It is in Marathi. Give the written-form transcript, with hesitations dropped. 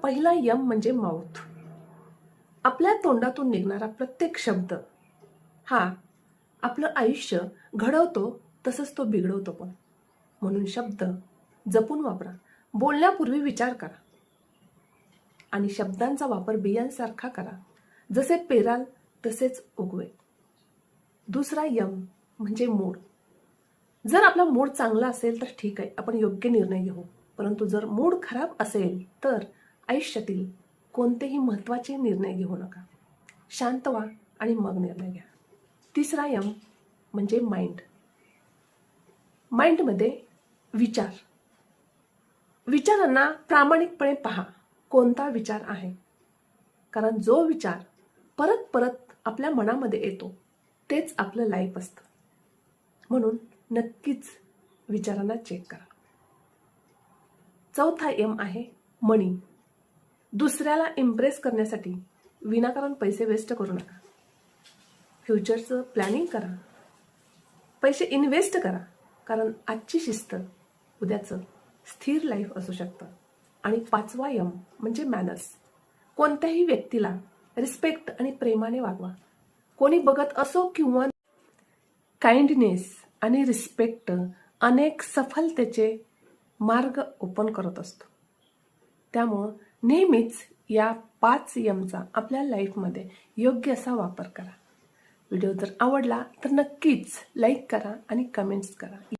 पहिला यम म्हणजे माउथ. आपल्या तोंडातून निघणारा प्रत्येक शब्द हा आपलं आयुष्य घडवतो, तसंच तो बिघडवतो पण. म्हणून शब्द जपून वापरा. बोलण्यापूर्वी विचार करा आणि शब्दांचा वापर बियांसारखा करा. जसे पेराल तसेच उगवेल. दुसरा यम म्हणजे मूड. जर आपला मूड चांगला असेल तर ठीक आहे, आपण योग्य निर्णय घेऊ. परंतु जर मूड खराब असेल तर आयुष्यातील कोणतेही महत्त्वाचे निर्णय घेऊ नका. शांत व्हा आणि मग निर्णय घ्या. तिसरा यम म्हणजे माइंड. माइंडमध्ये विचार. विचारांना प्रामाणिकपणे पहा, कोणता विचार आहे. कारण जो विचार परत परत आपल्या मनामध्ये येतो तेच आपलं लाईफ असतं. म्हणून नक्कीच विचारांना चेक करा. चौथा यम आहे मनी. दुसऱ्याला इम्प्रेस करण्यासाठी विनाकारण पैसे वेस्ट करू नका. फ्युचरचं प्लॅनिंग करा. पैसे इन्व्हेस्ट करा. कारण आजची शिस्त उद्याचं स्थिर लाईफ असू शकतं. आणि पाचवा यम म्हणजे मॅनर्स. कोणत्याही व्यक्तीला रिस्पेक्ट आणि प्रेमाने वागवा. कोणी बघत असो किंवा काइंडनेस आणि रिस्पेक्ट अनेक सफलतेचे मार्ग ओपन करत असतो. त्यामुळं नेहमीच या 5 यमचा आपल्या लाईफमध्ये योग्य असा वापर करा. व्हिडिओ जर आवडला तर नक्कीच लाईक करा आणि कमेंट्स करा.